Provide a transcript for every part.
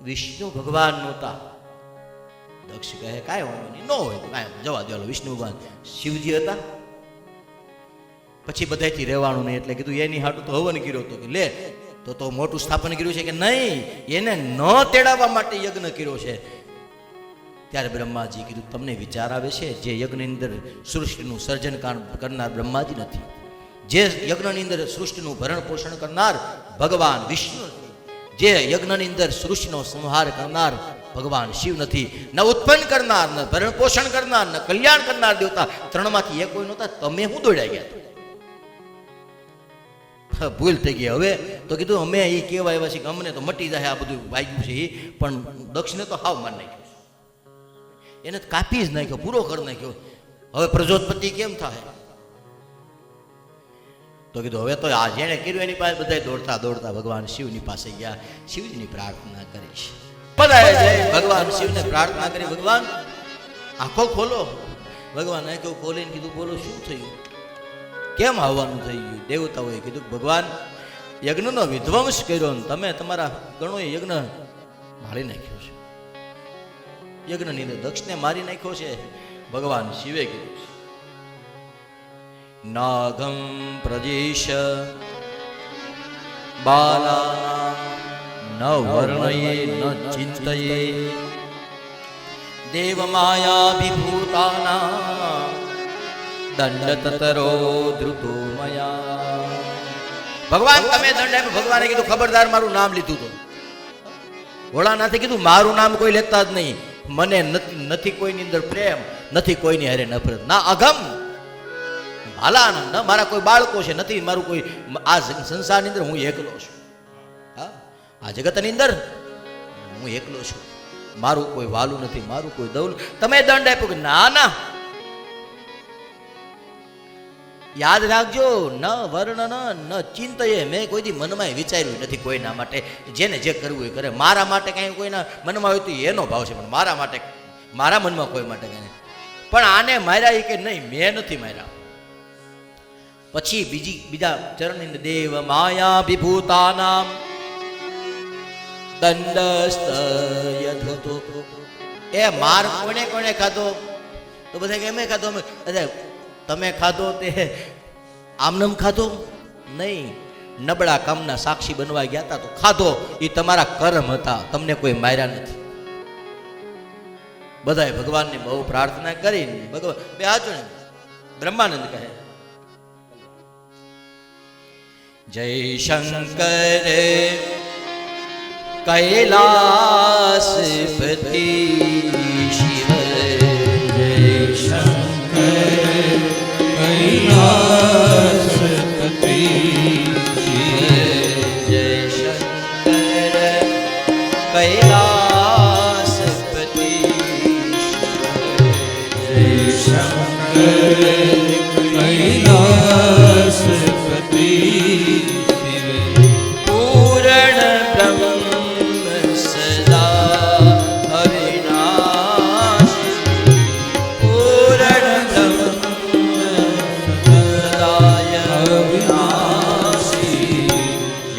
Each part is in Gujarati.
વિષ્ણુ ભગવાન નહોતા. દક્ષ કહે કાંઈ વાંધો નહીં, ન હોય તો કાંઈ જવા દો, વિષ્ણુ ભગવાન. શિવજી હતા. પછી બધાથી રહેવાનું નહીં એટલે કીધું એની હાટું તો હવન કર્યો હતો કે લે તો મોટું સ્થાપન કર્યું છે કે નહીં, એને ન તેડાવવા માટે યજ્ઞ કર્યો છે. ત્યારે બ્રહ્માજી કીધું તમને વિચાર આવે છે જે યજ્ઞની અંદર સૃષ્ટિનું સર્જન કરનાર બ્રહ્માજી નથી, જે યજ્ઞની અંદર સૃષ્ટિનું ભરણ પોષણ કરનાર ભગવાન વિષ્ણુ નથી, જે યજ્ઞની અંદર સૃષ્ટિનો સંહાર કરનાર ભગવાન શિવ નથી, ન ઉત્પન્ન કરનાર, ન ભરણ પોષણ કરનાર, ન કલ્યાણ કરનાર દેવતા, ત્રણમાંથી એક કોઈ નહોતા. તમે શું દોડ્યા ગયા? ભૂલ થઈ ગઈ. હવે તો કીધું અમે એ કેવા આવ્યા છે કે અમને તો મટી જાય આ બધું વાગ્યું છે, પણ દક્ષને તો હાવ માર નાખ્યો, એને કાપી જ નાખ્યો, પૂરો કરી નાખ્યો. હવે પ્રજોતપતિ કેમ થાય? તો કીધું હવે તો આ જેણે કર્યું એની પાસે બધા દોડતા દોડતા ભગવાન શિવની પાસે ગયા. શિવજીની પ્રાર્થના કરીશ. બધા ભગવાન શિવને પ્રાર્થના કરી, ભગવાન આંખો ખોલો. ભગવાન આંખો ખોલીને કીધું બોલો શું થયું, કેમ આવવાનું થઈ ગયું? દેવતાઓએ કીધું ભગવાન યજ્ઞનો વિધ્વંસ કર્યો ને તમે તમારા ગણો યજ્ઞ મારી નાખ્યો છે, યજ્ઞની અંદર દક્ષને મારી નાખ્યો છે. ભગવાન શિવે કીધું છે નાગમ પ્રજેશ બાલા ન વર્ણયે ન ચિંતયે દેવ માયા વિભૂતાના દંડ તતરો ધૃતો મયા. ભગવાન તમે દંડ આપ્યો. ભગવાને કીધું ખબરદાર મારું નામ લીધું તો ભોળાનાથે કીધું મારું નામ કોઈ લેતા જ નહીં. મને નથી કોઈની અંદર પ્રેમ, નથી કોઈની હારે નફરત, ના અગમ ભાલા, ન મારા કોઈ બાળકો છે, નથી મારું કોઈ. આ સંસારની અંદર હું એકલો છું. હા, આ જગતની અંદર હું એકલો છું, મારું કોઈ વાલું નથી, મારું કોઈ દવલું. તમે દંડ આપ્યો કે ના ના યાદ રાખજો, ન વર્ણન ન ચિંતયે, મેં કોઈ દી મનમાં વિચાર્યું નથી કોઈના માટે. જેને જે કરવું એ કરે. મારા માટે કાંઈ કોઈના મનમાં હોય તો એનો ભાવ છે, પણ મારા માટે, મારા મનમાં કોઈ માટે કાંઈ નહીં. પણ આને માર્યા એ કે નહીં, મેં નથી માર્યા. પછી બીજા ચરણની દેવ માયા વિભૂતાનામ દંડસ્તય ધૃતો. એ માર કોને કોને ખાધો? તો બધા કે એમે ખાધો. અમે તમે ખાધો તે આમનમ ખાધો નહીં, નબળા કામના સાક્ષી બનવા ગયા હતા તો ખાધો. એ તમારા કર્મ હતા, તમને કોઈ માર્યા નથી. બધાએ ભગવાનને બહુ પ્રાર્થના કરી. ભગવાન બે હાથ જોડે બ્રહ્માનંદ કહે જય શંકર કૈલાસપતિ શિવ, જય શંકર કૈલાસપતિ શિવ, જય શંકર કૈલાસપતિ શિવ, જય શંકર કૈલાસપતિ શિવ. પૂર્ણ બ્રહ્મ સદા અવિનાશી, પૂર્ણ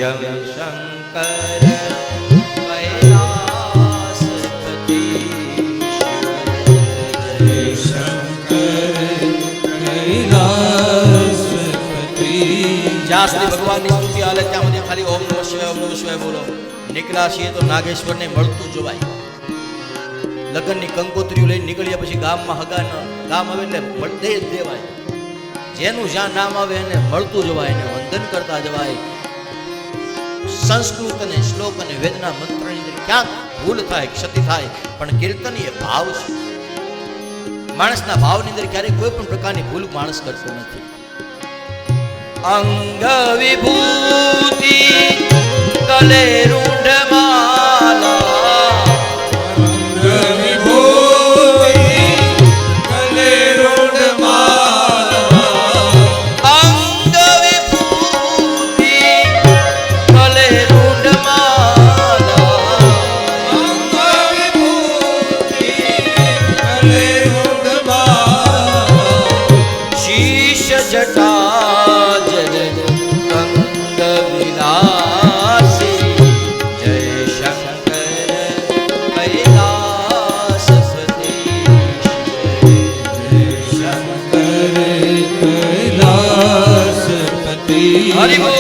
યમ શંકર કૈલાસપતિ શંકર કૈલાસપતિ. જ્યાં સુધી ભગવાનની સ્તુતિ હાલે ત્યાં સુધી ખાલી ઓમ નમઃ શિવાય, ઓમ નમઃ શિવાય બોલો. નીકળ્યા છીએ તો નાગેશ્વરને મળતું જોવાય. લગ્નની કંકોત્રીઓ લઈને નીકળ્યા પછી ગામમાં હગાન ગામ આવે એટલે મળતે જ દેવાય. જેનું જ્યાં નામ આવે એને મળતું જવાય, એને વંદન કરતા જવાય. સંસ્કૃત અને શ્લોક અને વેદના મંત્રની અંદર ક્યાંક ભૂલ થાય, ક્ષતિ થાય, પણ કીર્તન એ ભાવ છે. માણસના ભાવની અંદર ક્યારેય કોઈ પણ પ્રકારની ભૂલ માણસ કરતો નથી. અંગ વિભૂતિ કલે રૂંઢ માલા, અંગ વિભૂતિ કલે રૂંઢ માલા, અંગ વિભૂતિ કલે રૂંઢ માલા, અંગ વિભૂતિ કલે રૂંઢ માલા, શીશ જટા જન કંદ વિલાસી, જય શંકર કૈલાસપતિ શંકર કૈલાસપતિ હરિ બોલ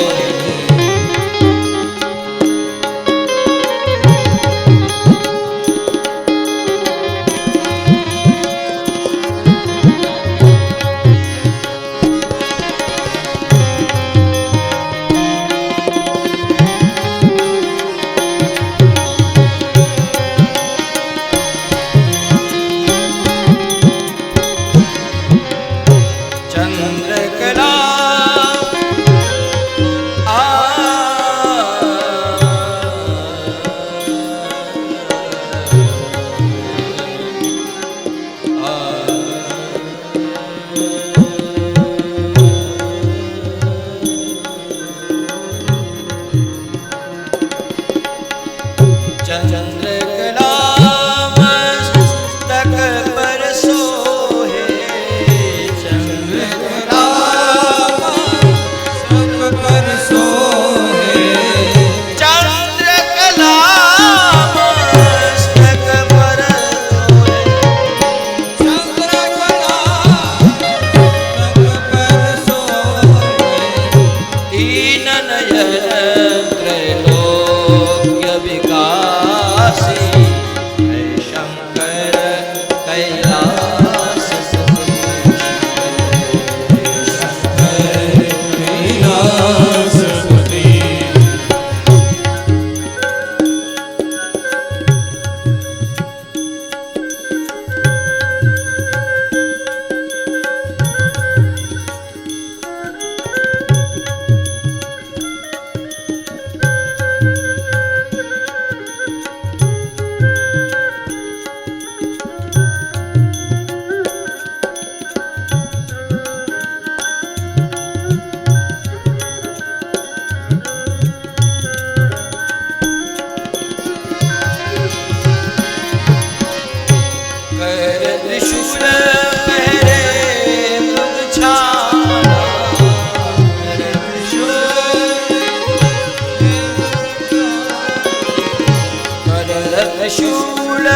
શૂળ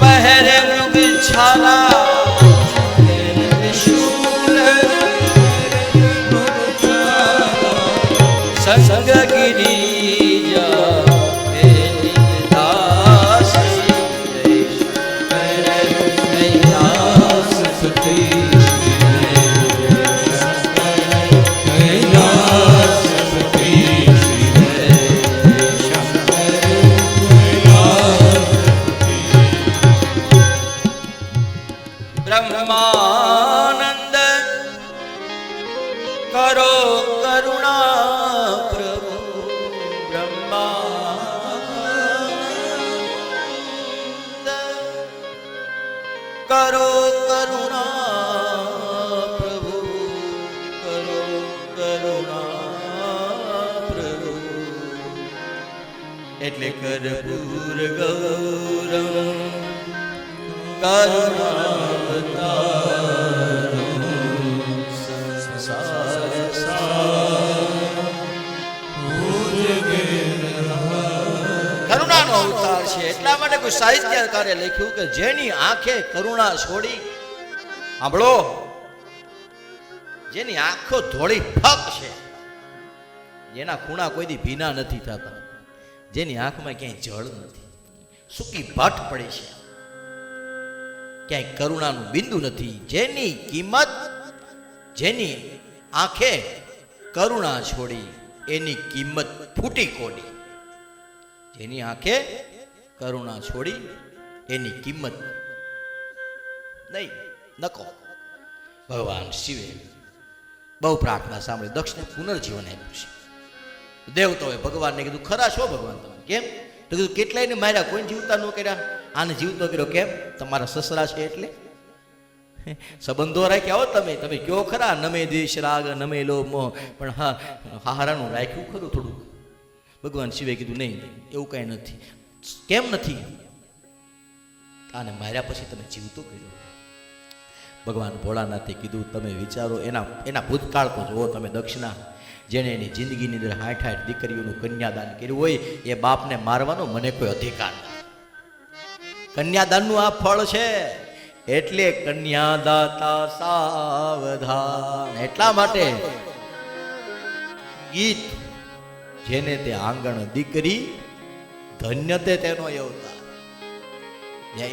પહેરે મૃગ છાલા શૂળ સંગ ગિરિજા બ્રહ્માનંદ કરો કરુણા પ્રભુ બ્રહ્માનંદ કરો કરુણા પ્રભુ કરો કરુણા પ્રભુ એટલે કર્પૂર ગૌરમ કરુણાનો અવતાર છે. એટલા માટે કોઈ સાહિત્યકારે લખ્યું કે જેની આંખે કરુણા છોડી, સાંભળો, જેની આંખો ધોળી ફક છે, જેના ખૂણા કોઈ દી ભીના નથી થતા, જેની આંખમાં ક્યાંય જળ નથી, સૂકી ભટ પડી છે, ક્યાંય કરુણાનું બિંદુ નથી, જેની કિંમત, જેની આંખે કરુણા છોડી એની કિંમત ફૂટી કોડી. જેની આંખે કરુણા છોડી એની કિંમત નહીં નકો. ભગવાન શિવે બહુ પ્રાર્થના સાંભળી દક્ષને પુનર્જીવન આપ્યું છે. દેવતાઓએ ભગવાનને કીધું, ખરા છો ભગવાન તમે? કેમ? તો કીધું કેટલાયને માર્યા, કોઈ જીવતા ન કર્યા, આને જીવતો કર્યો. કેમ? તમારા સસરા છે એટલે સંબંધો રાખ્યા હો તમે. તમે કયો ખરા, નમે દેશ રાગ નમે લો મોહ, પણ હા હારાનું રાખ્યું ખરું થોડું. ભગવાન શિવે કીધું નહીં, એવું કાંઈ નથી. કેમ નથી? આને માર્યા પછી તમે જીવતો કર્યો. ભગવાન ભોળાનાથે કીધું, તમે વિચારો, એના ભૂતકાળ તો જુઓ તમે. દક્ષના જેણે એની જિંદગીની અંદર 60 દીકરીઓનું કન્યાદાન કર્યું હોય, એ બાપને મારવાનો મને કોઈ અધિકાર નથી. કન્યાદાનનું આ ફળ છે. એટલે કન્યાદાતા સાવધાન. એટલા માટે ગીત જેને તે આંગણ દીકરી ધન્ય તે તેનો અવતાર.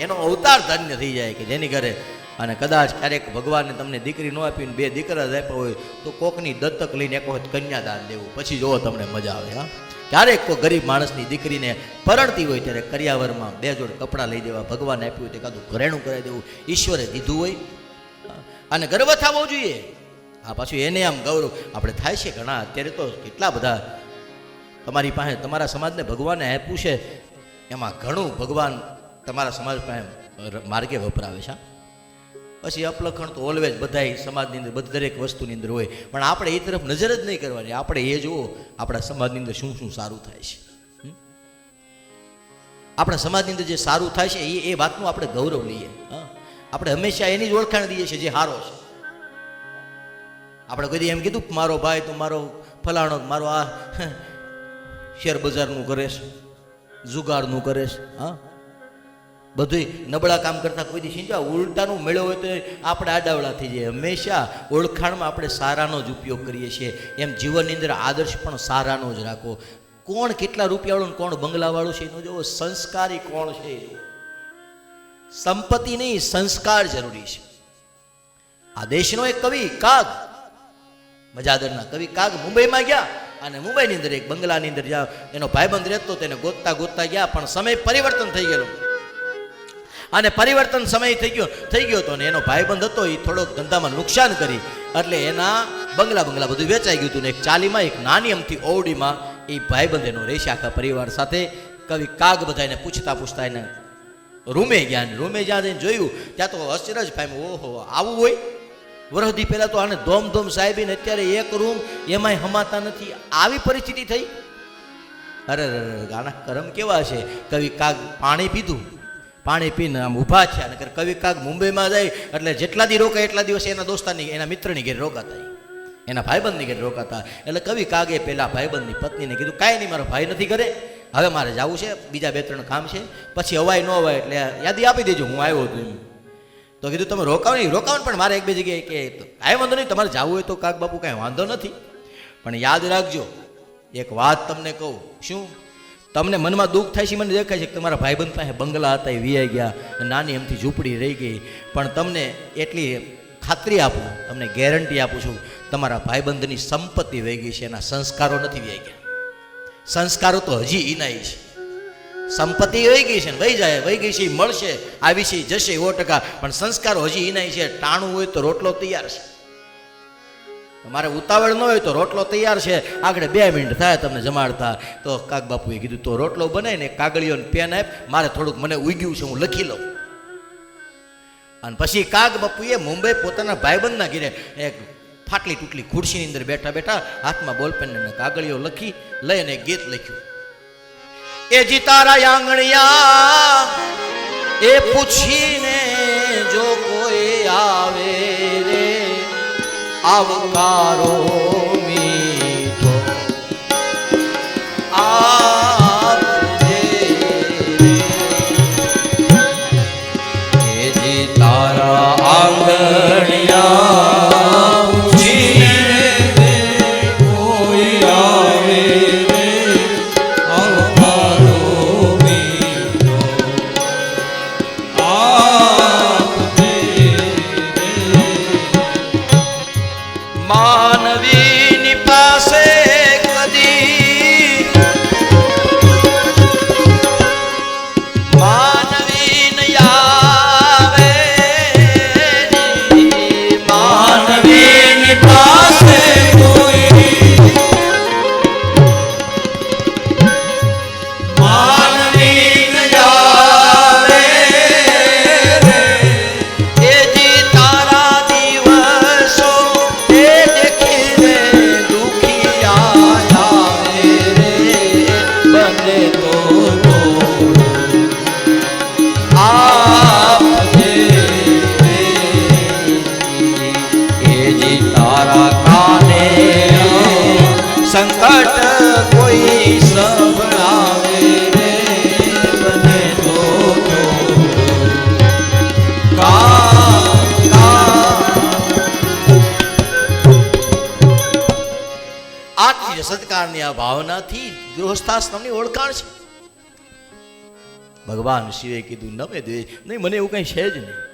એનો અવતાર ધન્ય થઈ જાય કે જેની ઘરે. અને કદાચ ક્યારેક ભગવાને તમને દીકરી ન આપીને બે દીકરા જ આપ્યા હોય તો કોકની દત્તક લઈને એક વખત કન્યાદાન દેવું, પછી જોવો તમને મજા આવે. હા, ક્યારેક કોઈ ગરીબ માણસની દીકરીને પરણતી હોય ત્યારે કરિયાવરમાં 2 જોડ કપડાં લઈ દેવા, ભગવાન આપ્યું હોય તે કાદું ઘરેણું કરાવી દેવું, ઈશ્વરે દીધું હોય. અને ગર્વ થવો જોઈએ. હા, પાછું એને આમ ગૌરવ આપણે થાય છે ઘણા. અત્યારે તો કેટલા બધા તમારી પાસે તમારા સમાજને ભગવાને આપ્યું છે, એમાં ઘણું ભગવાન તમારા સમાજ પાસે માર્ગે વપરાવે છે. પછી અપલખણ તો ઓલવેજ બધા સમાજની અંદર દરેક વસ્તુની અંદર હોય, પણ આપણે એ તરફ નજર જ નહીં કરવાની. આપણે એ જુઓ આપણા સમાજની અંદર શું શું સારું થાય છે. આપણા સમાજની અંદર જે સારું થાય છે એ વાતનું આપણે ગૌરવ લઈએ. હા, આપણે હંમેશા એની જ ઓળખાણ દઈએ છીએ જે સારો છે. આપણે કદી એમ કીધું મારો ભાઈ તો મારો ફલાણો મારો આ શેર બજારનું કરે છે, જુગારનું કરે છે, હા બધું નબળા કામ કરતા કોઈ દી સિંચા ઉલટાનું મેળો હોય તો આપણે આડાવડા થઈ જાય. હંમેશા ઓળખાણમાં આપણે સારાનો જ ઉપયોગ કરીએ છીએ. એમ જીવનની અંદર આદર્શ પણ સારાનો જ રાખો. કોણ કેટલા રૂપિયાવાળું કોણ બંગલાવાળું છે એનું જોવો, સંસ્કારી કોણ છે. સંપત્તિ નહીં, સંસ્કાર જરૂરી છે. આ દેશનો એક કવિ કાગ, મજાદરના કવિ કાગ મુંબઈમાં ગયા અને મુંબઈની અંદર એક બંગલાની અંદર જ્યાં એનો ભાઈબંધ રહેતો તેને ગોતતા ગોતતા ગયા, પણ સમય પરિવર્તન થઈ ગયેલો અને પરિવર્તન સમય થઈ ગયો હતો ને એનો ભાઈબંધ હતો એ થોડોક ધંધામાં નુકસાન કરી એટલે એના બંગલા બધું વેચાઈ ગયું હતું ને એક ચાલીમાં એક નાની અમથી ઓવડીમાં એ ભાઈબંધ એનો રહેશે આખા પરિવાર સાથે. કવિ કાગ બધાને પૂછતા એને રૂમે ગયા ને રૂમે જ્યાં જઈને જોયું ત્યાં તો અચરજ પામ્યું. ઓહો, આવું હોય? વરહદી પહેલા તો આને ધોમ સાહેબીને અત્યારે એક રૂમ એમાંય હમાતા નથી, આવી પરિસ્થિતિ થઈ. અરે આના કરમ કેવા છે. કવિ કાગ પાણી પીધું, પાણી પીને આમ ઊભા થયા. નકર કવિ કાગ મુંબઈમાં જાય એટલે જેટલા દી રોકાય એટલા દિવસે એના દોસ્તારની એના મિત્રની ઘેર રોકાતા, એના ભાઈબંધની ઘેર રોકાતા. એટલે કવિ કાગે પેલા ભાઈબંધની પત્નીને કીધું કાંઈ નહીં, મારો ભાઈ નથી ઘરે, હવે મારે જવું છે, બીજા 2-3 કામ છે, પછી અવાય ન અવાય એટલે યાદી આપી દેજો હું આવ્યો હતો એમ. તો કીધું તમે રોકાવ પણ મારે 1-2 જગ્યાએ કે કાંઈ વાંધો નહીં, તમારે જવું હોય તો કાગ બાપુ કાંઈ વાંધો નથી, પણ યાદ રાખજો એક વાત તમને કહું. શું? તમને મનમાં દુઃખ થાય છે, મને દેખાય છે કે તમારા ભાઈબંધ પાસે બંગલા હતા એ વીઆઈ ગયા, નાની એમથી ઝૂંપડી રહી ગઈ, પણ તમને એટલી ખાતરી આપું, તમને ગેરંટી આપું છું, તમારા ભાઈબંધની સંપત્તિ વહી ગઈ છે, એના સંસ્કારો નથી વહી ગયા. સંસ્કારો તો હજી ઇનાય છે. સંપત્તિ વહી ગઈ છે ને વહી ગઈ છે, મળશે, આવી છે, જશે 100%, પણ સંસ્કારો હજી ઇનાય છે. ટાણું હોય તો રોટલો તૈયાર છે, તમારે ઉતાવળ ન હોય તો રોટલો તૈયાર છે, આગળ 2 મિનિટ થાય તમને જમાડતા. તો કાગ બાપુએ કીધું તો રોટલો બનાવીને કાગળીઓને પેન આપ, મારે થોડુંક મને ઉગ્યું છે હું લખી લઉં. અને પછી કાગ બાપુએ મુંબઈ પોતાના ભાઈબંધના ઘેરે એક ફાટલી તૂટલી ખુરશીની અંદર બેઠા હાથમાં બોલપેન અને કાગળીઓ લખી લઈને ગીત લખ્યું. એ જી તારા આંગણિયા એ પૂછીને જો કોઈ આવે રે, આવકારો મીઠો આપજે રે, જી તારા આંગણિયા પૂછીને કોઈ આવે રે, આવકારો મીઠો આપજે રે. માનવીની પાસે કદી માનવી ન આવે, માનવીની પાસે કોઈ માનવી ન આવે રે, એ જી તારા દિવસો એ દેખીને દુખિયા આવે રે, બને તો આપજે રે, એ જી તારા કાને સંકટ કોઈ સંભળાવે રે, બને તો આત્મીય સત્કારની આ ભાવનાથી ગૃહસ્થાશ્રમની ઓળખાણ છે. ભગવાન શિવે કીધું નમે દ્વેષ નહીં, મને એવું કઈ છે જ નહીં.